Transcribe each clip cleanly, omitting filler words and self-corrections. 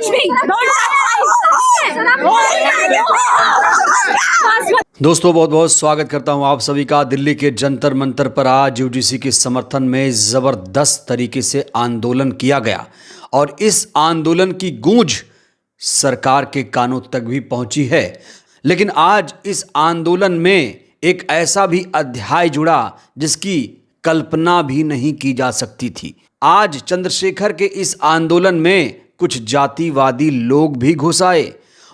touch me. Don't touch me. दोस्तों बहुत बहुत स्वागत करता हूं आप सभी का। दिल्ली के जंतर मंतर पर आज यूजीसी के समर्थन में ज़बरदस्त तरीके से आंदोलन किया गया और इस आंदोलन की गूंज सरकार के कानों तक भी पहुंची है। लेकिन आज इस आंदोलन में एक ऐसा भी अध्याय जुड़ा जिसकी कल्पना भी नहीं की जा सकती थी। आज चंद्रशेखर के इस आंदोलन में कुछ जातिवादी लोग भी घुस आए।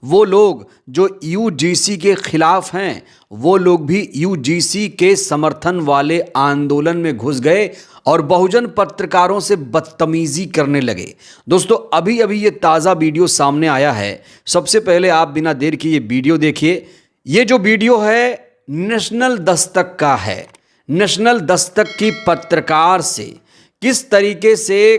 वो लोग जो यूजीसी के खिलाफ हैं, वो लोग भी यूजीसी के समर्थन वाले आंदोलन में घुस गए और बहुजन पत्रकारों से बदतमीजी करने लगे। दोस्तों अभी अभी ये ताज़ा वीडियो सामने आया है। सबसे पहले आप बिना देर के ये वीडियो देखिए। ये जो वीडियो है नेशनल दस्तक का है। नेशनल दस्तक की पत्रकार से किस तरीके से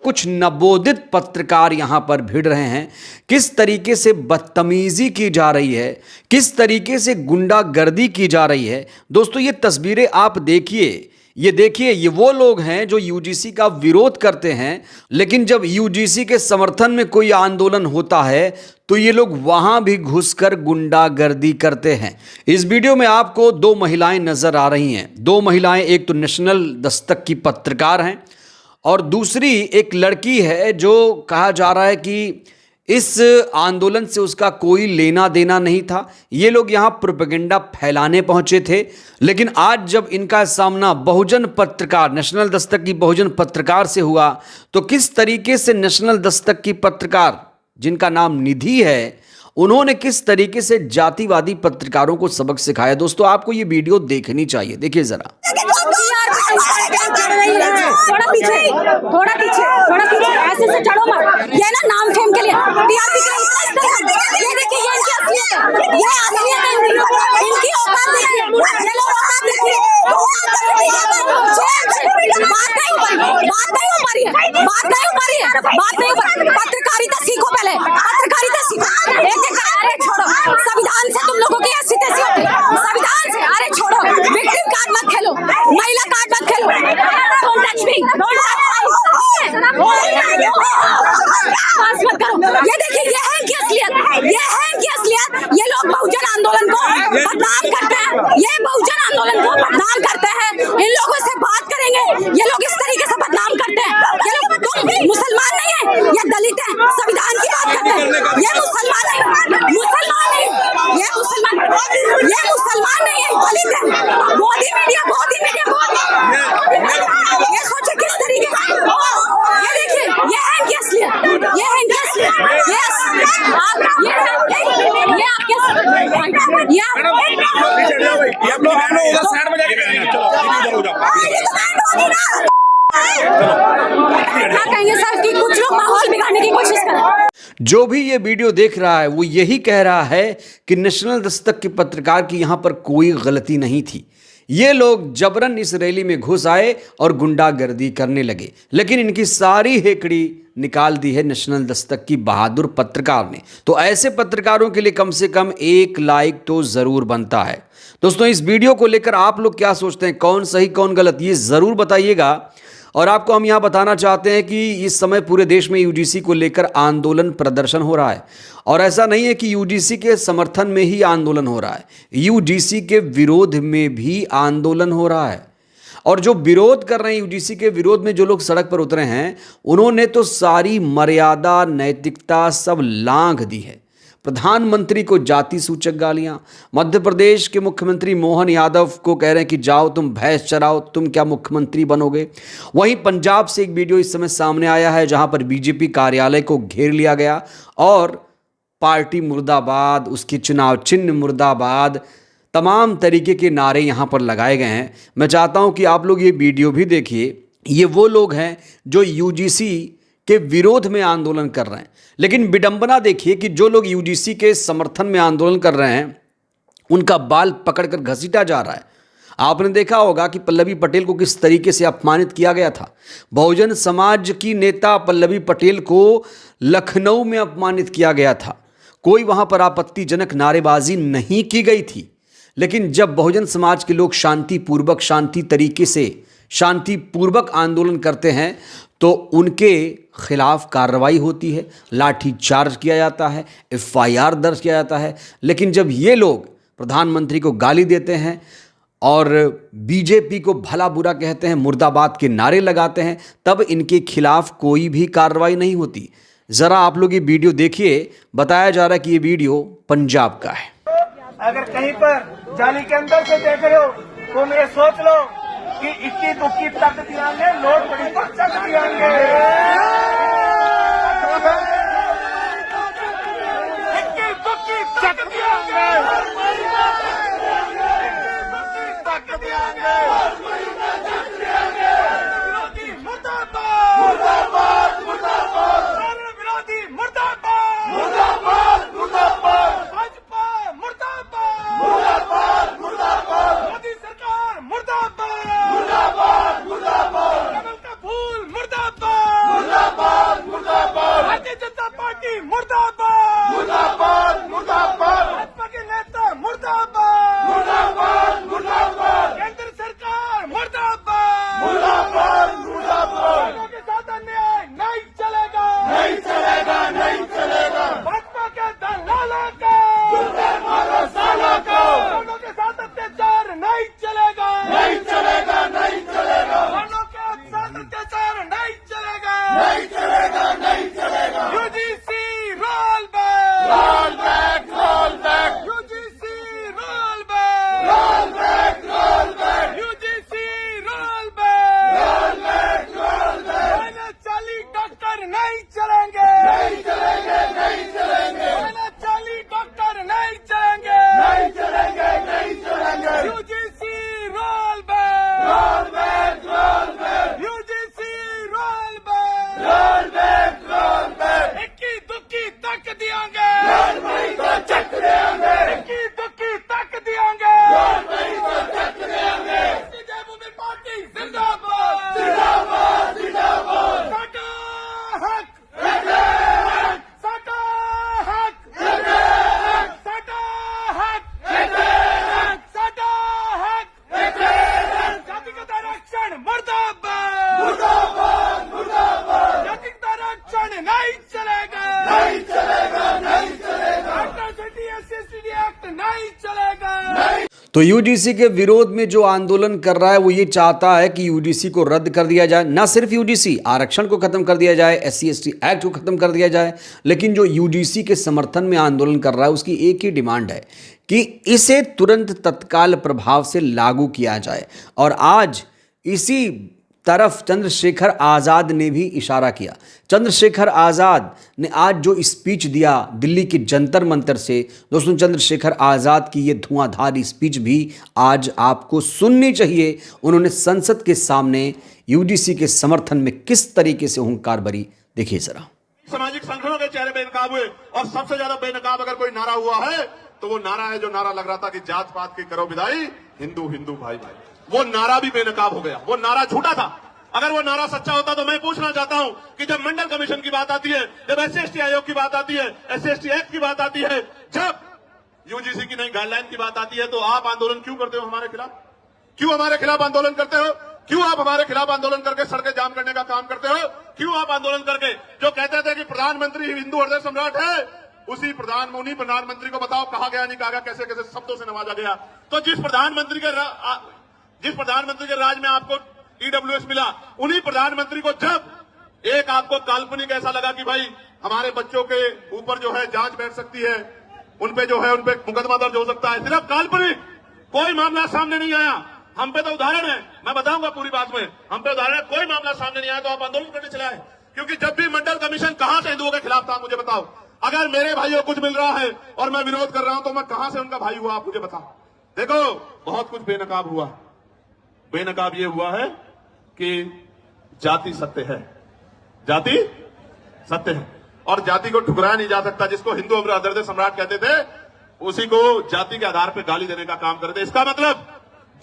कुछ नवोदित पत्रकार यहाँ पर भिड़ रहे हैं, किस तरीके से बदतमीजी की जा रही है, किस तरीके से गुंडागर्दी की जा रही है। दोस्तों ये तस्वीरें आप देखिए, ये वो लोग हैं जो यूजीसी का विरोध करते हैं, लेकिन जब यूजीसी के समर्थन में कोई आंदोलन होता है तो ये लोग वहां भी घुसकर गुंडागर्दी करते हैं। इस वीडियो में आपको दो महिलाएं नजर आ रही हैं। दो महिलाएं, एक तो नेशनल दस्तक की पत्रकार हैं और दूसरी एक लड़की है जो कहा जा रहा है कि इस आंदोलन से उसका कोई लेना देना नहीं था। ये लोग यहाँ प्रोपेगेंडा फैलाने पहुंचे थे। लेकिन आज जब इनका सामना बहुजन पत्रकार, नेशनल दस्तक की बहुजन पत्रकार से हुआ तो किस तरीके से नेशनल दस्तक की पत्रकार, जिनका नाम निधि है, उन्होंने किस तरीके से जातिवादी पत्रकारों को सबक सिखाया। दोस्तों आपको ये वीडियो देखनी चाहिए, देखिए जरा। थोड़ा पीछे ऐसे से चढ़ो मत। ये ना नाम फेम के लिए टीआरपी के लिए ये देखिए, ये इनकी असलियत है, ये असलियत है इनकी औकात देखिए, ये लोग औकात देखिए। बात नहीं पत्रकारिता सीखो, पहले पत्रकारिता सीखो। अरे छोड़ो, संविधान से तुम लोगों की ऐसी तैसी होती, संविधान से। अरे छोड़ो, विक्टिम कार्ड मत खेलो, महिला कार्ड मत खेलो। Don't touch me, don't touch me। ये देखिए, ये है इनकी असलियत, ये है इनकी असलियत। ये लोग बहुजन आंदोलन को बदनाम करते हैं, ये बहुजन आंदोलन को बदनाम करते हैं। इन लोगों से बात करेंगे, ये लोग इस तरीके से बदनाम करते हैं। ये लोग, तुम मुसलमान नहीं है, ये दलित है, संविधान की बात करते हैं। ये मुसलमान नहीं, ये मुसलमान नहीं है, दलित है। मोदी मीडिया ये सोचे किस तरीके से। ये देखिए, ये है इनकी असलियत, ये है इनकी असलियत। ये आपके क्या कहेंगे सर कि कुछ लोग माहौल बिगाड़ने की कोशिश कर रहे हैं। जो भी ये वीडियो देख रहा है वो यही कह रहा है कि नेशनल दस्तक के पत्रकार की यहाँ पर कोई गलती नहीं थी। ये लोग जबरन इस रैली में घुस आए और गुंडागर्दी करने लगे, लेकिन इनकी सारी हेकड़ी निकाल दी है नेशनल दस्तक की बहादुर पत्रकार ने। तो ऐसे पत्रकारों के लिए कम से कम एक लाइक तो ज़रूर बनता है। दोस्तों इस वीडियो को लेकर आप लोग क्या सोचते हैं, कौन सही कौन गलत, ये ज़रूर बताइएगा। और आपको हम यहाँ बताना चाहते हैं कि इस समय पूरे देश में यूजीसी को लेकर आंदोलन प्रदर्शन हो रहा है। और ऐसा नहीं है कि यूजीसी के समर्थन में ही आंदोलन हो रहा है, यूजीसी के विरोध में भी आंदोलन हो रहा है। और जो विरोध कर रहे हैं, यूजीसी के विरोध में जो लोग सड़क पर उतरे हैं, उन्होंने तो सारी मर्यादा, नैतिकता सब लांघ दी है। प्रधानमंत्री को जाति सूचक गालियां, मध्य प्रदेश के मुख्यमंत्री मोहन यादव को कह रहे हैं कि जाओ तुम भैंस चराओ, तुम क्या मुख्यमंत्री बनोगे। वहीं पंजाब से एक वीडियो इस समय सामने आया है जहां पर बीजेपी कार्यालय को घेर लिया गया और पार्टी मुर्दाबाद, उसकी चुनाव चिन्ह मुर्दाबाद, तमाम तरीके के नारे यहां पर लगाए गए हैं। मैं चाहता हूं कि आप लोग ये वीडियो भी देखिए। ये वो लोग हैं जो यूजीसी के विरोध में आंदोलन कर रहे हैं, लेकिन विडंबना देखिए कि जो लोग यूजीसी के समर्थन में आंदोलन कर रहे हैं उनका बाल पकड़कर घसीटा जा रहा है। आपने देखा होगा कि पल्लवी पटेल को किस तरीके से अपमानित किया गया था। बहुजन समाज की नेता पल्लवी पटेल को लखनऊ में अपमानित किया गया था। कोई वहां पर आपत्तिजनक नारेबाजी नहीं की गई थी, लेकिन जब बहुजन समाज के लोग शांतिपूर्वक, शांति तरीके से शांतिपूर्वक आंदोलन करते हैं तो उनके खिलाफ कार्रवाई होती है, लाठी चार्ज किया जाता है, एफआईआर दर्ज किया जाता है। लेकिन जब ये लोग प्रधानमंत्री को गाली देते हैं और बीजेपी को भला बुरा कहते हैं, मुर्दाबाद के नारे लगाते हैं, तब इनके खिलाफ कोई भी कार्रवाई नहीं होती। जरा आप लोग ये वीडियो देखिए। बताया जा रहा है कि ये वीडियो पंजाब का है। अगर कहीं पर जाली के अंदर से देख रहे हो तो मैं सोच लो कि इक्की दुक्की तक दियांगे, नोट बड़ी पर चक दियांगे, इक्की दुक्की तक दियांगे, तक दियांगे। विरोधी मुर्दाबाद, मुर्दाबाद, मुर्दाबाद, विरोधी मुर्दाबाद, मुर्दाबाद, मुर्दाबाद, भाजपा मुर्दाबाद, मुर्दाबाद, मुर्दाबाद, मोदी सरकार मुर्दाबाद, मुर्दाबाद, मुर्दाबाद, कमल का फूल मुर्दाबाद, मुर्दाबाद, मुर्दाबाद, भारतीय जनता पार्टी मुर्दाबाद, मुर्दाबाद, मुर्दाबाद, भाजपा के नेता मुर्दाबाद, मुर्दाबाद, मुर्दाबाद, केंद्र सरकार मुर्दाबाद, मुर्दाबाद, मुर्दाबाद, लोगों के साथ अन्याय नहीं चलेगा, नहीं चलेगा, नहीं चलेगा, भाजपा के दलालों का मारो सालों को, लोगों के साथ अत्याचार नहीं चलेगा, नहीं चलेगा, नहीं चलेगा, लोगों के साथ अत्याचार नहीं चलेगा, नहीं चलेगा, नहीं चलेगा। UGC roll back, roll back, roll back, UGC roll back, roll back, roll back, UGC roll back, roll back, roll back. 40 doctor नहीं चलेंगे, नहीं चलेंगे, नहीं चलेंगे, 40 डॉक्टर नहीं चलेंगे, नहीं चलेंगे, नहीं चलेंगे। UGC roll back, roll back, roll back, UGC roll back, roll back, roll back, इक्की दुक्की तक दियांगे, रोल भाई को चक देंगे, इक्की दुक्की तक दियांगे, रोल भाई को चक देंगे। जयभूमि पार्टी जिंदाबाद, जिंदाबाद, जिंदाबाद, साडा हक, साडा हक, साडा हक, साडा हक, जातिगत आरक्षण मुर्दाबाद, मुर्दाबाद, मुर्दाबाद, जातिगत आरक्षण नहीं चलेगा, नहीं चलेगा, नहीं चलेगा, अट्रॉसिटी एससी एक्ट नहीं चलेगा, नहीं। तो यूजीसी के विरोध में जो आंदोलन कर रहा है वो ये चाहता है कि यूजीसी को रद्द कर दिया जाए। ना सिर्फ यूजीसी, आरक्षण को खत्म कर दिया जाए, एससी एसटी एक्ट को खत्म कर दिया जाए। लेकिन जो यूजीसी के समर्थन में आंदोलन कर रहा है उसकी एक ही डिमांड है कि इसे तुरंत तत्काल प्रभाव से लागू किया जाए। और आज इसी तरफ चंद्रशेखर आज़ाद ने भी इशारा किया। चंद्रशेखर आज़ाद ने आज जो स्पीच दिया दिल्ली के जंतर मंतर से, दोस्तों चंद्रशेखर आज़ाद की ये धुआंधार स्पीच भी आज आपको सुननी चाहिए। उन्होंने संसद के सामने यूजीसी के समर्थन में किस तरीके से हुंकार भरी, देखिए जरा। सामाजिक संगठनों के चेहरे बेनकाब हुए और सबसे ज्यादा बेनकाब अगर कोई नारा हुआ है तो वो नारा है जो नारा लग रहा था कि जात पात की करो विदाई, हिंदू हिंदू भाई भाई। वो नारा भी बेनकाब हो गया, वो नारा झूठा था। अगर वो नारा सच्चा होता तो मैं पूछना चाहता हूं कि जब मंडल कमीशन की बात आती है, जब एससी आयोग की बात आती है, एससी एक्ट की बात आती है, जब यूजीसी की नई गाइडलाइन की बात आती है, तो आप आंदोलन क्यों करते हो हमारे खिलाफ? क्यों हमारे खिलाफ आंदोलन करते हो? क्यों आप हमारे खिलाफ आंदोलन करके सड़कें जाम करने का काम करते हो? क्यों आप आंदोलन करके जो कहते थे कि प्रधानमंत्री हिंदू हृदय सम्राट है, उसी प्रधानमंत्री को बताओ कहा गया, नहीं कहा गया, कैसे कैसे शब्दों से नवाजा गया। तो जिस प्रधानमंत्री के राज में आपको ईडब्ल्यूएस मिला, उन्हीं प्रधानमंत्री को जब एक आपको काल्पनिक ऐसा लगा कि भाई हमारे बच्चों के ऊपर जो है जांच बैठ सकती है, उनपे जो है उनपे मुकदमा दर्ज हो सकता है, सिर्फ काल्पनिक, कोई मामला सामने नहीं आया। हम पे तो उदाहरण है, मैं बताऊंगा पूरी बात में, हम पे उदाहरण है, कोई मामला सामने नहीं आया तो आप आंदोलन करने चले आए। क्योंकि जब भी मंडल कमीशन कहां से हिंदुओं के खिलाफ था, मुझे बताओ। अगर मेरे भाइयों को कुछ मिल रहा है और मैं विरोध कर रहा हूं तो मैं कहां से उनका भाई हुआ, आप मुझे बताओ। देखो बहुत कुछ बेनकाब हुआ। बेनकाब ये हुआ है कि जाति सत्य है, जाति सत्य है और जाति को ठुकराया नहीं जा सकता। जिसको हिंदू हृदय सम्राट कहते थे उसी को जाति के आधार पर गाली देने का काम करते। इसका मतलब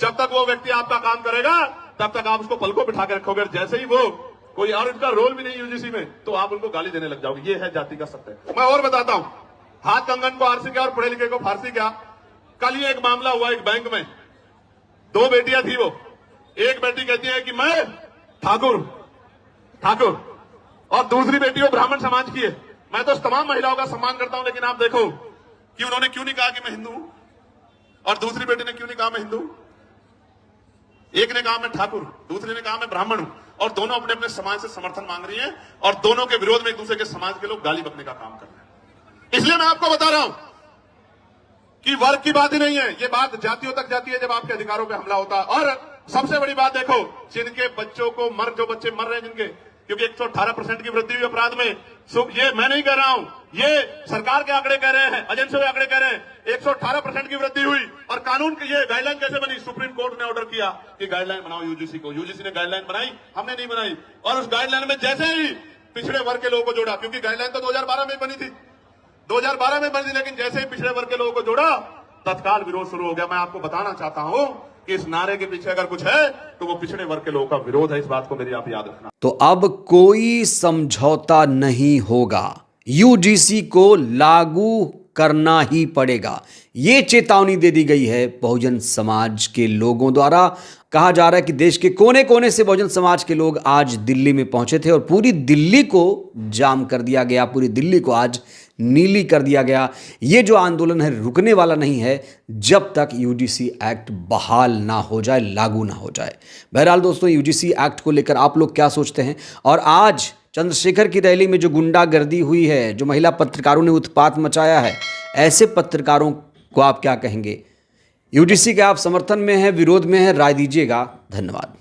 जब तक वो व्यक्ति आपका काम करेगा तब तक आप उसको पलकों बिठा के रखोगे। जैसे ही वो कोई और इनका रोल भी नहीं यूजीसी में तो आप उनको गाली देने लग जाओगे। ये है जाति का सत्य। मैं और बताता हूं, हाथ कंगन को आरसी क्या और पढ़े लिखे को फारसी क्या। कल ही एक मामला हुआ एक बैंक में, दो बेटियां थी, वो एक बेटी कहती है कि मैं ठाकुर और दूसरी बेटी वो ब्राह्मण समाज की है। मैं तो तमाम महिलाओं का सम्मान करता हूं, लेकिन आप देखो कि उन्होंने क्यों नहीं कहा कि मैं हिंदू हूं, और दूसरी बेटी ने क्यों नहीं कहा मैं हिंदू हूं। एक ने कहा मैं ठाकुर, दूसरे ने कहा मैं ब्राह्मण हूं, और दोनों अपने अपने समाज से समर्थन मांग रही हैं, और दोनों के विरोध में एक दूसरे के समाज के लोग गाली बकने का काम कर रहे हैं। इसलिए मैं आपको बता रहा हूं कि वर्ग की बात ही नहीं है, ये बात जातियों तक जाती है जब आपके अधिकारों पे हमला होता है। और सबसे बड़ी बात देखो, जिनके बच्चों को जो बच्चे मर रहे हैं जिनके, क्योंकि 118% की वृद्धि हुई अपराध में, ये मैं नहीं कह रहा हूं, ये सरकार के आंकड़े कह रहे हैं, एजेंसियों के आंकड़े कह रहे हैं, 118% की वृद्धि हुई। और कानून की ये गाइडलाइन कैसे बनी? सुप्रीम कोर्ट ने ऑर्डर किया कि गाइडलाइन बनाओ यूजीसी को। यूजीसी ने गाइडलाइन बनाई, हमने नहीं बनाई। और उस गाइडलाइन में जैसे ही पिछड़े वर्ग के लोगों को जोड़ा, क्योंकि गाइडलाइन तो 2012 में बनी थी, 2012 में बनी थी, लेकिन जैसे ही पिछड़े वर्ग के लोगों को जोड़ा, तत्काल विरोध शुरू हो गया। मैं आपको बताना चाहता हूं कि इस नारे के पीछे अगर कुछ है तो वो पिछड़े वर्ग के लोगों का विरोध है। इस बात को मेरी आप याद रखना। तो अब कोई समझौता नहीं होगा, यूजीसी को लागू करना ही पड़ेगा, ये चेतावनी दे दी गई है बहुजन समाज के लोगों द्वारा। कहा जा रहा है कि देश के कोने कोने से बहुजन समाज के लोग आज दिल्ली में पहुंचे थे और पूरी दिल्ली को जाम कर दिया गया, पूरी दिल्ली को आज नीली कर दिया गया। ये जो आंदोलन है रुकने वाला नहीं है जब तक यूजीसी एक्ट बहाल ना हो जाए, लागू ना हो जाए। बहरहाल दोस्तों, यूजीसी एक्ट को लेकर आप लोग क्या सोचते हैं? और आज चंद्रशेखर की रैली में जो गुंडागर्दी हुई है, जो महिला पत्रकारों ने उत्पात मचाया है, ऐसे पत्रकारों को आप क्या कहेंगे? यूजीसी के आप समर्थन में हैं, विरोध में हैं? राय दीजिएगा। धन्यवाद।